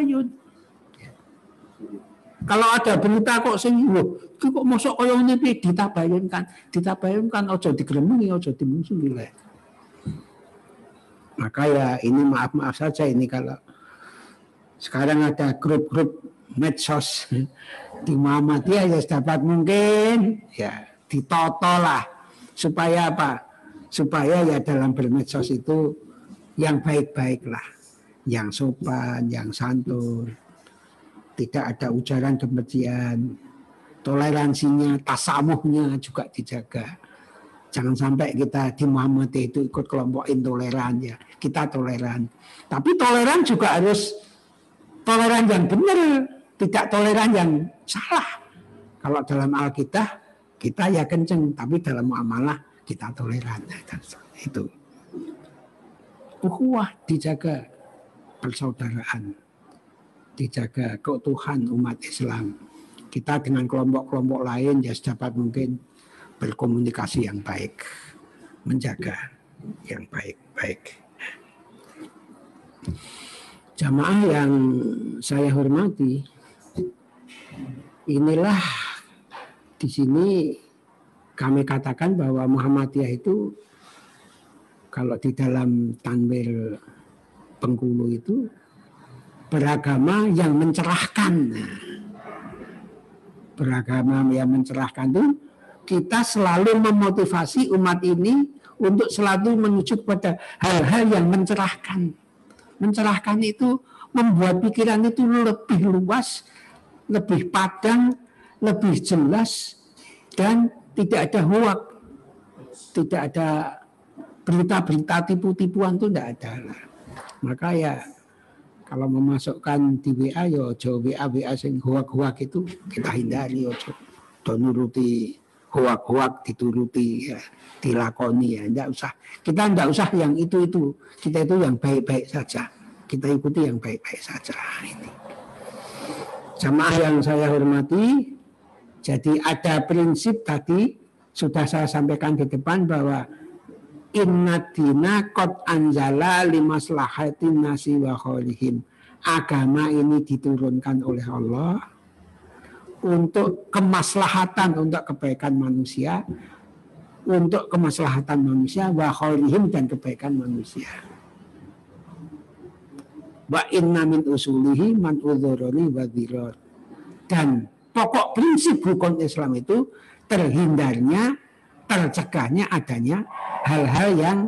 ditabayun. Kalau ada berita kok sing kok mosok kaya ngene iki ditabayunkan aja digremengi, aja dimusuhi. Maka ya ini maaf saja ini kalau sekarang ada grup-grup medsos di Muhammadiyah ya sedapat mungkin ya ditoto lah supaya apa? Supaya ya dalam bermedsos itu yang baik-baik lah, yang sopan, yang santun, tidak ada ujaran kebencian, toleransinya, tasamuhnya juga dijaga. Jangan sampai kita di Muhammadiyah itu ikut kelompok intoleran ya. Kita toleran. Tapi toleran juga harus toleran yang benar, tidak toleran yang salah. Kalau dalam Alkitab kita ya kenceng, tapi dalam muamalah kita toleran. Itu. Ukhuwah dijaga, persaudaraan, dijaga keutuhan umat Islam. Kita dengan kelompok-kelompok lain ya sedapat mungkin berkomunikasi yang baik, menjaga yang baik-baik. Jamaah yang saya hormati, inilah di sini kami katakan bahwa Muhammadiyah itu kalau di dalam Tanwir Bengkulu itu beragama yang mencerahkan. Beragama yang mencerahkan itu kita selalu memotivasi umat ini untuk selalu menuju kepada hal-hal yang mencerahkan. Mencerahkan itu membuat pikiran itu lebih luas, lebih padang, lebih jelas, dan tidak ada hoak, tidak ada berita-berita tipu-tipuan itu tidak ada. Maka ya kalau memasukkan di WA ya WA sing hoak-hoak itu kita hindari, ojo nuruti hoak-hoak dituruti ya, dilakoni ya, enggak usah. Kita enggak usah yang itu. Kita itu yang baik-baik saja. Kita ikuti yang baik-baik saja ini. Jamaah yang saya hormati, jadi ada prinsip tadi sudah saya sampaikan di depan bahwa inna dina qad anzala limaslahatin nasi wa khairihim. Agama ini diturunkan oleh Allah untuk kemaslahatan, untuk kebaikan manusia, untuk kemaslahatan manusia, wa khairihim, dan kebaikan manusia. Wa inna min usulihi man udhurani wa dhirar. Dan pokok prinsip hukum Islam itu terhindarnya, tercegahnya adanya hal-hal yang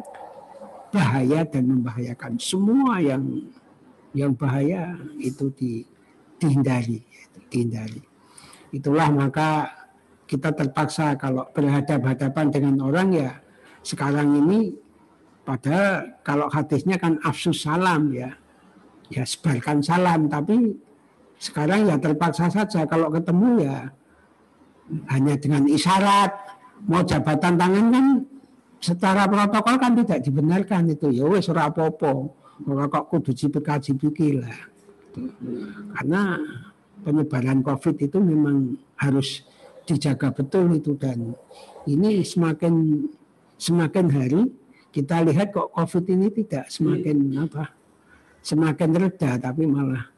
bahaya dan membahayakan. Semua yang bahaya itu dihindari. Itulah maka kita terpaksa kalau berhadapan-hadapan dengan orang ya sekarang ini, padahal kalau hadisnya kan afsus salam ya sebarkan salam, tapi sekarang ya terpaksa saja kalau ketemu ya hanya dengan isyarat. Mau jabatan tangan kan secara protokol kan tidak dibenarkan itu, ya wis ora apa-apa, ora kok kudu dipikir lah. Karena penyebaran COVID itu memang harus dijaga betul itu, dan ini semakin hari kita lihat kok COVID ini tidak semakin reda, tapi malah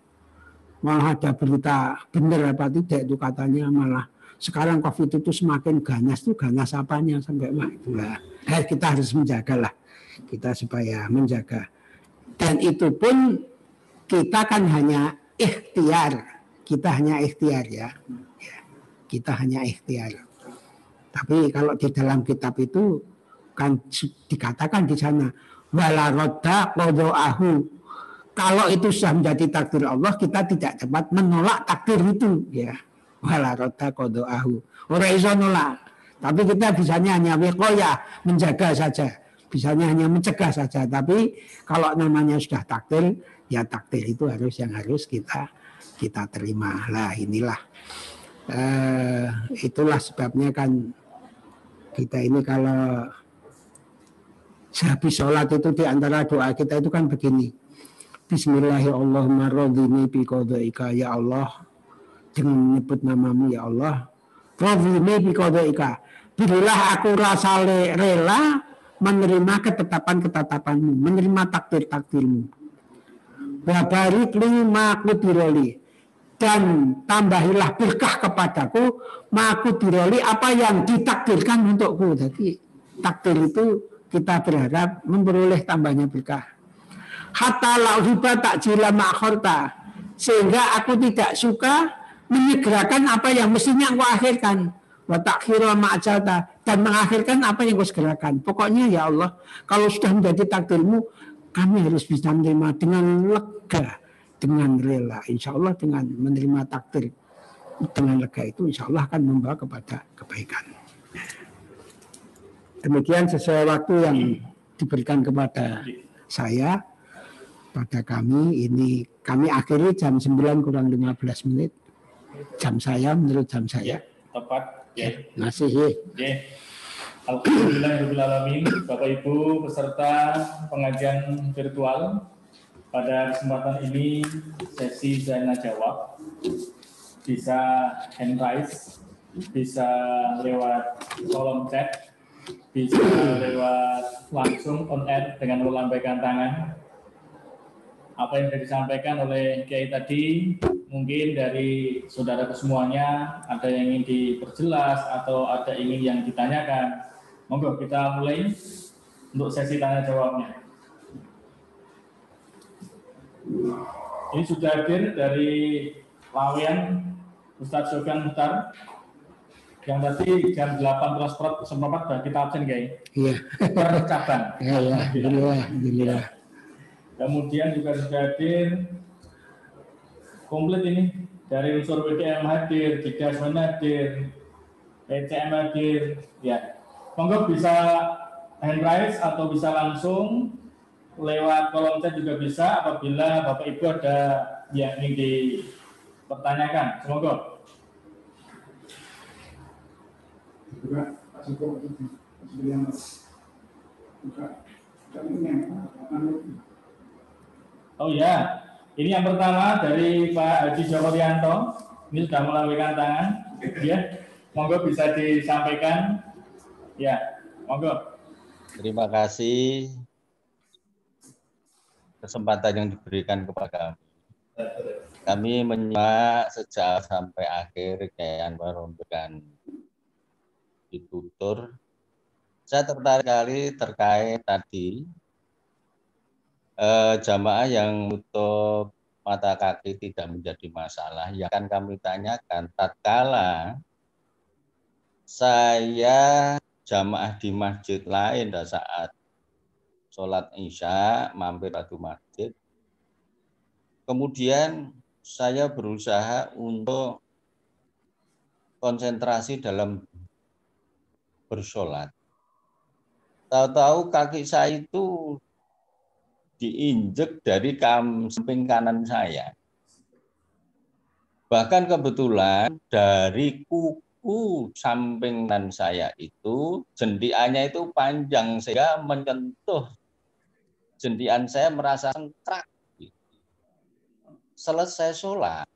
ada berita benar apa tidak itu katanya malah sekarang COVID itu semakin ganas. Itu ganas apanya sampai itulah. Kita harus menjagalah kita supaya menjaga, dan itu pun kita kan hanya ikhtiar. Kita hanya ikhtiar ya. Kita hanya ikhtiar. Tapi kalau di dalam kitab itu kan dikatakan di sana wala radda qada'ahu. Kalau itu sudah menjadi takdir Allah, kita tidak dapat menolak takdir itu ya. Wala radda qada'ahu. Ora iso nolak. Tapi kita bisanya hanya wiqayah, menjaga saja. Bisanya hanya mencegah saja. Tapi kalau namanya sudah takdir, ya takdir itu harus kita terima lah. Inilah itulah sebabnya kan kita ini kalau sehabis sholat itu di antara doa kita itu kan begini, Bismillahirrahmanirrahim, biqada'ika ya Allah, dengan menyebut namamu ya Allah, radhini biqada'ika, berilah aku rasa rela menerima ketetapan-ketetapanmu, menerima takdir-takdirmu. Babarik li ma qudiroli, dan tambahilah berkah kepadaku ma qudiroli, apa yang ditakdirkan untukku. Jadi takdir itu kita berharap memperoleh tambahnya berkah. Hatta lauhiba takjila ma'khorta, sehingga aku tidak suka menyegerakan apa yang mestinya aku akhirkan. Wa takhira ma'ajalta, dan mengakhirkan apa yang kau segerakan. Pokoknya ya Allah, kalau sudah menjadi takdirmu, kami harus bisa menerima dengan lega, dengan rela. Insya Allah dengan menerima takdir dengan lega itu insya Allah akan membawa kepada kebaikan. Demikian sesuai waktu yang diberikan kepada saya, pada kami ini, kami akhiri jam 9 kurang 15 menit. Jam saya, menurut jam saya. Tepat. Ya. Masih ya. Alhamdulillahirrahmanirrahim. Bapak Ibu peserta pengajian virtual, pada kesempatan ini sesi tanya jawab bisa hand raise, bisa lewat kolom chat, bisa lewat langsung on air dengan melambaikan tangan. Apa yang sudah disampaikan oleh Kiai tadi, mungkin dari saudara kesemuanya ada yang ingin diperjelas atau ada yang ditanyakan. Monggo kita mulai untuk sesi tanya jawabnya. Ini sudah hadir dari Lawean Ustadz Sofyan Muhtar yang tadi jam 8.14 sudah kita absen, Kiai. Iya. Per cabang. Iya, alhamdulillah. Kemudian juga sudah hadir komplit ini dari unsur WDM hadir, Didasmen hadir, PCM hadir, ya. Monggo bisa hand raise atau bisa langsung lewat kolom chat juga bisa apabila Bapak Ibu ada yang ingin dipertanyakan. Semoga. Oh ya, ini yang pertama dari Pak Haji Joko Rianto. Ini sudah melambaikan tangan. Ya, monggo bisa disampaikan. Ya, monggo. Terima kasih kesempatan yang diberikan kepada kami. Kami menyimak sejak sampai akhir Kiai Anwar memberikan ditutur. Saya tertarik sekali terkait tadi jamaah yang menutup mata kaki tidak menjadi masalah. Yang akan kami tanyakan tatkala saya jamaah di masjid lain pada saat sholat isya, mampir satu masjid. Kemudian saya berusaha untuk konsentrasi dalam bersholat. Tahu-tahu kaki saya itu diinjek dari samping kanan saya. Bahkan kebetulan dari kuku samping kanan saya itu jendiannya itu panjang sehingga menyentuh jendian saya, merasa sengkrak. Selesai sholat,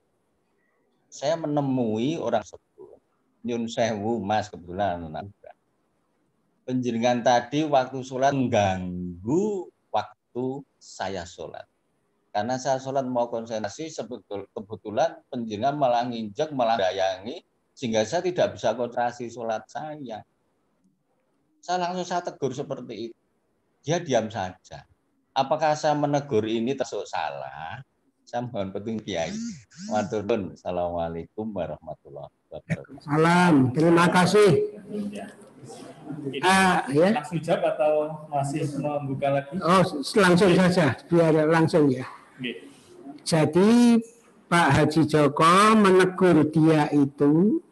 saya menemui orang tersebut. Nyun sewu mas, kebetulan penjenengan tadi waktu sholat mengganggu waktu saya sholat. Karena saya sholat mau konsentrasi, kebetulan penjenengan malah nginjek, malah dayangi, sehingga saya tidak bisa konsentrasi sholat saya. Saya tegur seperti itu. Dia diam saja. Apakah saya menegur ini termasuk salah? Saya mohon petunjuk Kiai. Maturun. Assalamualaikum warahmatullahi wabarakatuh. Salam. Terima kasih. Ya. Langsung jawab atau masih membuka lagi? Oh, langsung saja. Biar langsung ya. Okay. Jadi Pak Haji Joko menegur dia itu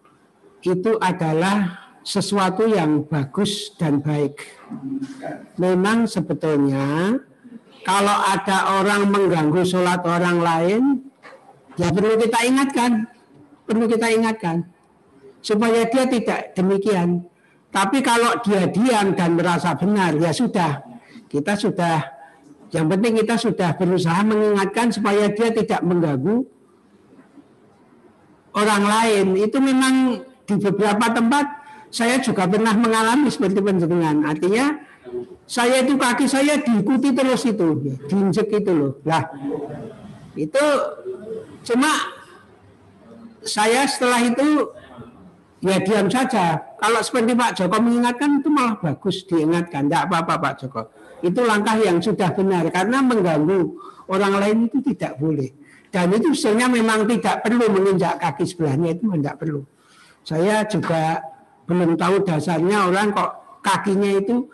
adalah sesuatu yang bagus dan baik. Memang sebetulnya kalau ada orang mengganggu sholat orang lain, ya perlu kita ingatkan, supaya dia tidak demikian. Tapi kalau dia diam dan merasa benar, ya sudah, yang penting kita sudah berusaha mengingatkan supaya dia tidak mengganggu orang lain. Itu memang di beberapa tempat saya juga pernah mengalami seperti penjenengan. Artinya saya itu kaki saya diikuti terus itu, diinjek itu loh. Lah, Itu cuma saya setelah itu ya diam saja. Kalau seperti Pak Joko mengingatkan itu malah bagus diingatkan. Tidak apa-apa Pak Joko. Itu langkah yang sudah benar karena mengganggu orang lain itu tidak boleh. Dan itu sebenarnya memang tidak perlu menginjak kaki sebelahnya, itu tidak perlu. Saya juga belum tahu dasarnya orang kok kakinya itu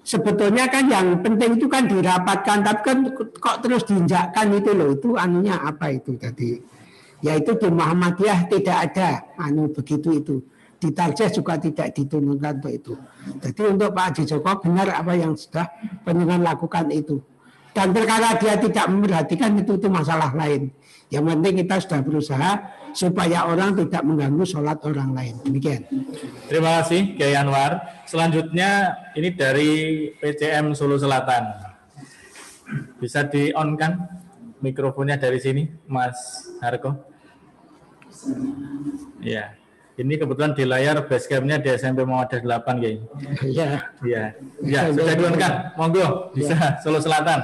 sebetulnya kan yang penting itu kan dirapatkan, tapi kan kok terus diinjakkan itu loh, itu anunya apa itu tadi? Ya itu di Muhammadiyah tidak ada begitu itu. Di Tarjah juga tidak ditunjukkan untuk itu. Jadi untuk Pak Haji Joko benar apa yang sudah penjenengan lakukan itu. Dan perkara dia tidak memperhatikan itu masalah lain. Yang penting kita sudah berusaha supaya orang tidak mengganggu sholat orang lain. Demikian. Terima kasih Kiai Anwar. Selanjutnya ini dari PCM Solo Selatan. Bisa di-on-kan mikrofonnya dari sini, Mas Harko? Ya. Ini kebetulan di layar basecamp-nya di SMP Muhammadiyah 8, Kiai. Iya. Iya. Ya, sudah di-on-kan. Monggo, bisa Solo Selatan.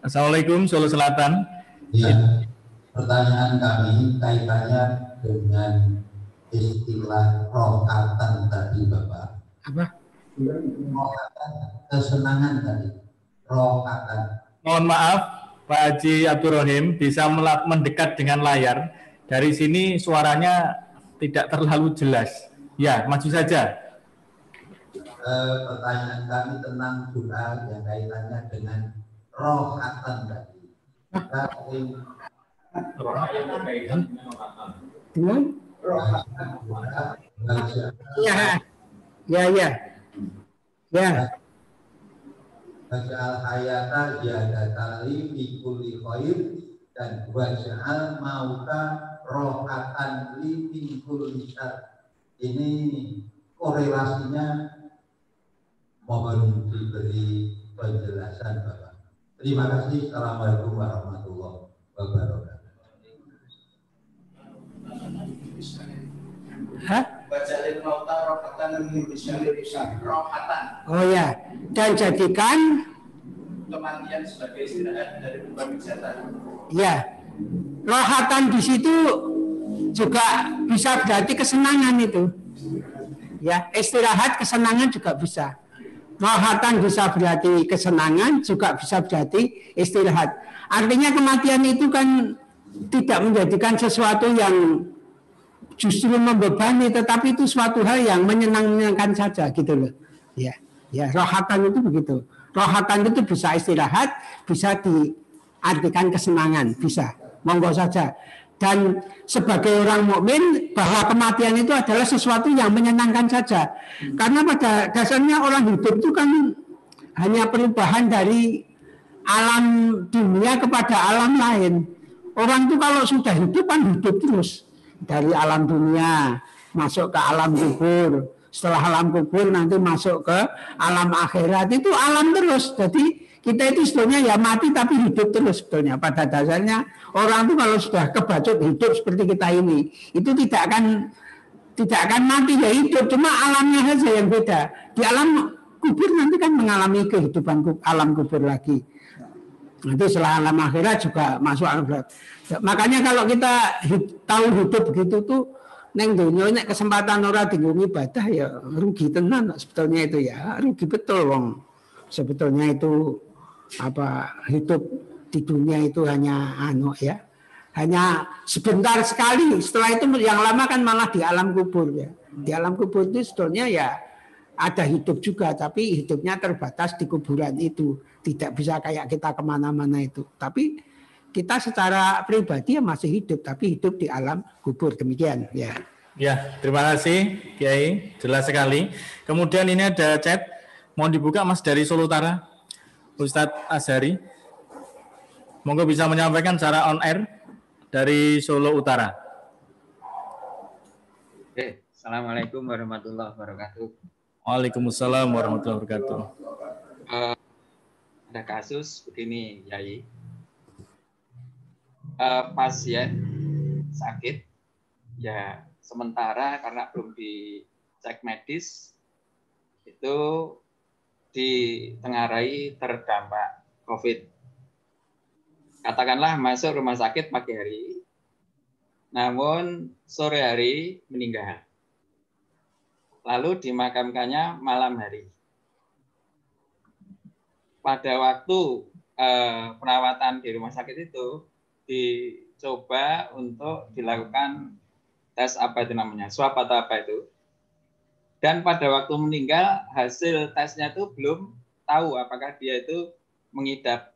Assalamualaikum Solo Selatan. Ya, pertanyaan kami kaitannya dengan istilah rohatan tadi Bapak. Apa? Rohatan, kesenangan tadi. Rohatan. Mohon maaf Pak Haji Abdurrahim, bisa mendekat dengan layar. Dari sini suaranya tidak terlalu jelas. Ya, maju saja. Pertanyaan kami tentang doa yang kaitannya dengan rohatan tadi. Dengan? Ya. Waj'al hayata ziyadatan li kulli khair dan waj'al mauta rohatan li kulli syarr. Ini korelasinya mohon diberi penjelasan Bapak. Terima kasih. Assalamualaikum warahmatullahi wabarakatuh. Waj'al mauta rohatan li kulli syarr. Rohatan. Oh ya, dan jadikan Kematian sebagai istirahat dari berbagai jasa. ya, rohatan di situ juga bisa berarti kesenangan itu. Ya, istirahat kesenangan juga bisa. Rohatan bisa berarti kesenangan, juga bisa berarti istirahat. Artinya kematian itu kan tidak menjadikan sesuatu yang justru membebani, tetapi itu suatu hal yang menyenangkan saja gitu loh. Ya, rohatan itu begitu. Rohatan itu bisa istirahat, bisa diartikan kesenangan, bisa. Monggo saja. Dan sebagai orang mukmin bahwa kematian itu adalah sesuatu yang menyenangkan saja. Karena pada dasarnya orang hidup itu kan hanya perubahan dari alam dunia kepada alam lain. Orang itu kalau sudah hidup kan hidup terus. Dari alam dunia masuk ke alam kubur. Setelah alam kubur nanti masuk ke alam akhirat, itu alam terus. Jadi kita itu sebetulnya ya mati tapi hidup terus sebetulnya. Pada dasarnya orang itu kalau sudah kebacut hidup seperti kita ini, itu tidak akan mati ya hidup, cuma alamnya saja yang beda. Di alam kubur nanti kan mengalami kehidupan alam kubur lagi. Nanti setelah alam akhirat juga masuk alam akhirat. Makanya kalau kita tahu hidup begitu tuh, neng dunia nek kesempatan ora dienggo ibadah ya rugi tenan sebetulnya itu ya, rugi betul wong. Sebetulnya itu hidup di dunia itu hanya hanya sebentar sekali. Setelah itu yang lama kan malah di alam kubur ya. Di alam kubur itu sebetulnya ya ada hidup juga, tapi hidupnya terbatas di kuburan itu. Tidak bisa kayak kita kemana-mana itu. Tapi kita secara pribadi ya masih hidup, tapi hidup di alam kubur. Demikian ya. Ya, terima kasih Kiai, jelas sekali. Kemudian ini ada chat, mau dibuka Mas dari Solo Utara, Ustadz Azhari. Monggo bisa menyampaikan secara on air dari Solo Utara. Oke, Assalamualaikum warahmatullahi wabarakatuh. Waalaikumsalam warahmatullahi wabarakatuh. ada kasus begini, Yai. Pasien sakit, ya sementara karena belum dicek medis, itu ditengarai terdampak COVID. Katakanlah masuk rumah sakit pagi hari, namun sore hari meninggal. Lalu dimakamkannya malam hari. Pada waktu perawatan di rumah sakit itu dicoba untuk dilakukan tes apa itu namanya, swab atau apa itu. Dan pada waktu meninggal hasil tesnya itu belum tahu apakah dia itu mengidap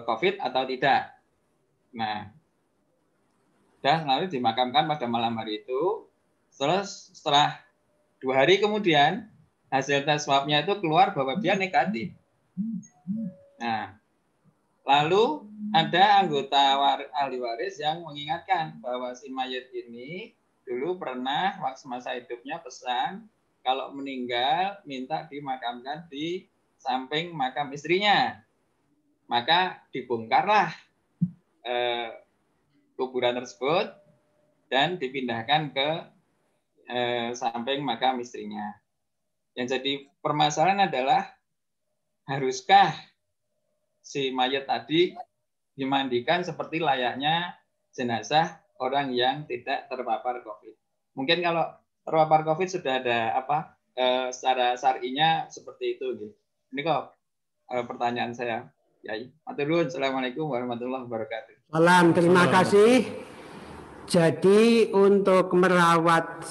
COVID atau tidak. Nah, dan lalu dimakamkan pada malam hari itu. Terus setelah 2 hari kemudian hasil tes swabnya itu keluar bahwa dia negatif. Nah, lalu ada anggota ahli waris yang mengingatkan bahwa si mayat ini dulu pernah waktu masa hidupnya pesan kalau meninggal minta dimakamkan di samping makam istrinya. Maka dibongkarlah kuburan tersebut dan dipindahkan ke samping makam istrinya. Yang jadi permasalahan adalah haruskah si mayat tadi dimandikan seperti layaknya jenazah orang yang tidak terpapar COVID. Mungkin kalau terpapar COVID sudah ada secara syar'inya seperti itu. Gitu. Ini kok pertanyaan saya. Yai. Assalamualaikum warahmatullahi wabarakatuh. Salam, terima kasih. Jadi untuk merawat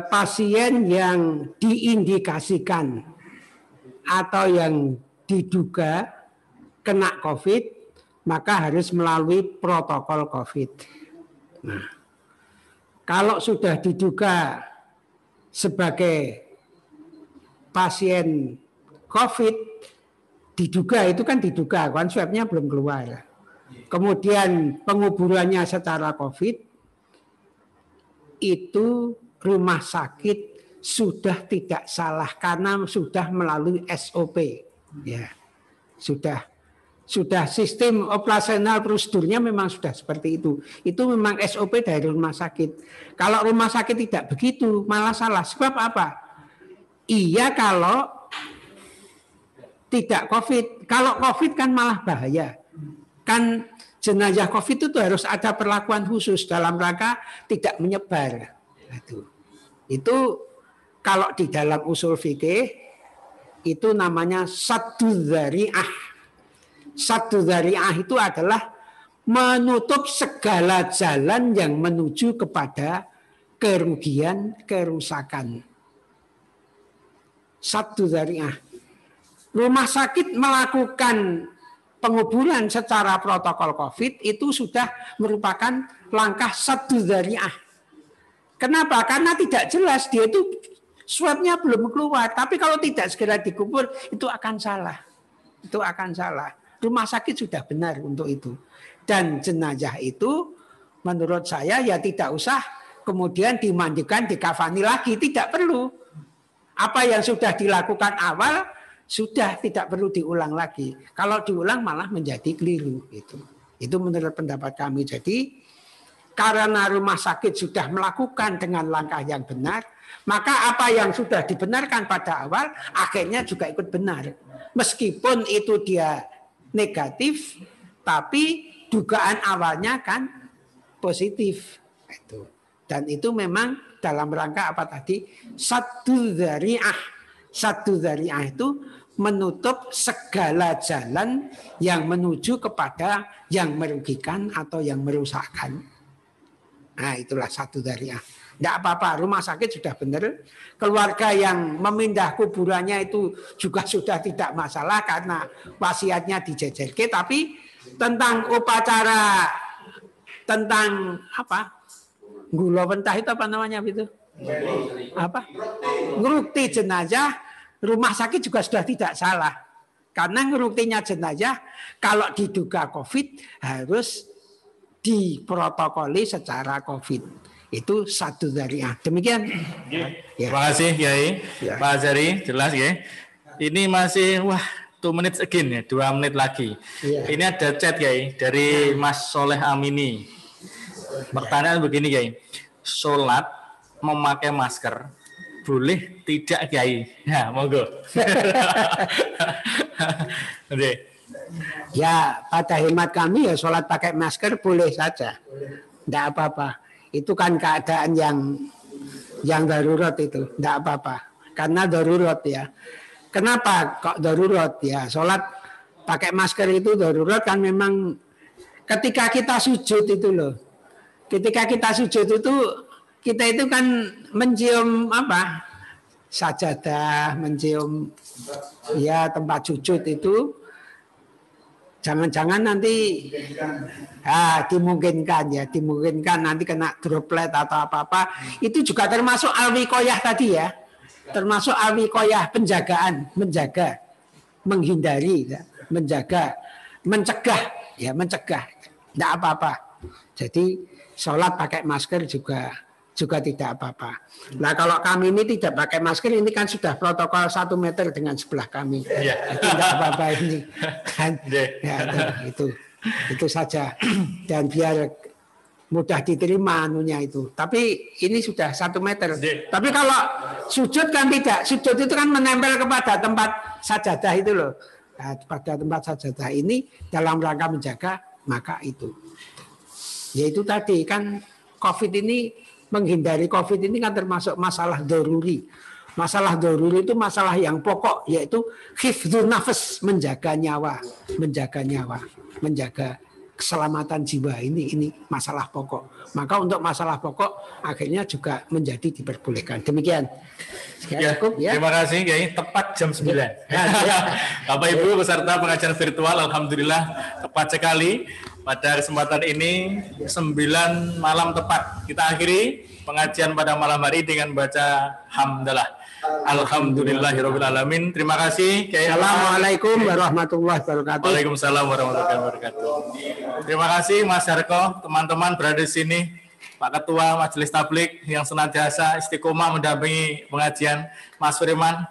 pasien yang diindikasikan atau yang diduga kena COVID, maka harus melalui protokol COVID. Nah, kalau sudah diduga sebagai pasien COVID, diduga itu kan diduga, kan swabnya belum keluar. Kemudian penguburannya secara COVID, itu rumah sakit sudah tidak salah karena sudah melalui SOP, ya sudah sistem operasional prosedurnya memang sudah seperti itu. Itu memang SOP dari rumah sakit. Kalau rumah sakit tidak begitu, malah salah. Sebab apa? Iya kalau tidak COVID. Kalau COVID kan malah bahaya. Kan jenazah COVID itu harus ada perlakuan khusus dalam rangka tidak menyebar. Itu kalau di dalam usul fikih itu namanya saddu dzari'ah. Saddu dzari'ah itu adalah menutup segala jalan yang menuju kepada kerugian, kerusakan. Saddu dzari'ah. Rumah sakit melakukan penguburan secara protokol COVID itu sudah merupakan langkah saddu dzari'ah. Kenapa? Karena tidak jelas dia itu swabnya belum keluar. Tapi kalau tidak segera dikubur itu akan salah. Itu akan salah. Rumah sakit sudah benar untuk itu. Dan jenazah itu menurut saya ya tidak usah kemudian dimandikan, dikafani lagi. Tidak perlu. Apa yang sudah dilakukan awal sudah tidak perlu diulang lagi. Kalau diulang malah menjadi keliru. Itu menurut pendapat kami. Jadi karena rumah sakit sudah melakukan dengan langkah yang benar, maka apa yang sudah dibenarkan pada awal akhirnya juga ikut benar. Meskipun itu dia negatif, tapi dugaan awalnya kan positif. Dan itu memang dalam rangka apa tadi? Saddu dzari'ah. Saddu dzari'ah itu menutup segala jalan yang menuju kepada yang merugikan atau yang merusakkan. Nah, itulah saddu dzari'ah. Tidak apa-apa, rumah sakit sudah benar. Keluarga yang memindah kuburannya itu juga sudah tidak masalah karena wasiatnya dijejelke. Tapi tentang upacara, tentang apa? Gula pentah itu apa namanya itu? Apa? Ngerukti jenazah, rumah sakit juga sudah tidak salah. Karena ngeruktinya jenazah, kalau diduga COVID harus diprotokoli secara COVID. Itu satu dzariah. Demikian. Ya. Terima kasih Kiai. Ya. Pak Azhari, jelas ya. Ini masih 2 minutes again ya, 2 menit lagi. Ya. Ini ada chat Kiai dari Mas Soleh Amini. Pertanyaan begini Kiai. Sholat memakai masker boleh tidak Kiai? Ya, monggo. Ya, pada hemat kami ya sholat pakai masker boleh saja. Tidak apa-apa. Itu kan keadaan yang darurat itu. Tidak apa-apa. Karena darurat ya. Kenapa kok darurat ya? Sholat pakai masker itu darurat kan memang ketika kita sujud itu loh. Ketika kita sujud itu kita itu kan mencium apa? Sajadah, mencium ya tempat sujud itu. Jangan-jangan nanti dimungkinkan nanti kena droplet atau apa-apa. Itu juga termasuk al-wiqayah tadi ya. Termasuk al-wiqayah penjagaan, menjaga, menghindari, ya, menjaga, mencegah, ya mencegah. Tidak apa-apa. Jadi sholat pakai masker juga tidak apa-apa. Nah kalau kami ini tidak pakai masker, ini kan sudah protokol 1 meter dengan sebelah kami. Tidak apa-apa ini. Kan? Ya, itu saja. Dan biar mudah diterima anunya itu. Tapi ini sudah 1 meter. Tapi kalau sujud kan tidak. Sujud itu kan menempel kepada tempat sajadah itu loh. Nah, pada tempat sajadah ini dalam rangka menjaga, maka itu. Yaitu tadi kan COVID ini, menghindari COVID ini kan termasuk masalah daruri. Masalah daruri itu masalah yang pokok, yaitu hifdzun nafas, menjaga nyawa, menjaga keselamatan jiwa. Ini masalah pokok. Maka untuk masalah pokok akhirnya juga menjadi diperbolehkan. Demikian. Ya, cukup, ya. Terima kasih Kiai. Tepat jam 9. Bapak Ibu peserta pengajian virtual, alhamdulillah tepat sekali. Pada kesempatan ini 9 malam tepat. Kita akhiri pengajian pada malam hari dengan baca hamdalah. Alhamdulillahirabbil alamin. Terima kasih Kiai. Assalamualaikum warahmatullahi wabarakatuh. Waalaikumsalam warahmatullahi wabarakatuh. Terima kasih Mas Harko, teman-teman berada di sini. Pak Ketua Majelis Tabligh yang senantiasa istiqomah mendampingi pengajian, Mas Firman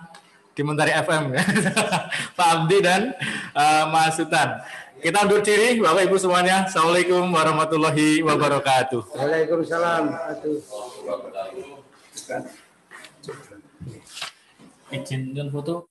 di Mentari FM, Pak Abdi dan Mas Sultan. Kita undur diri, Bapak Ibu semuanya. Assalamualaikum warahmatullahi wabarakatuh. Waalaikumsalam. Izin dan foto.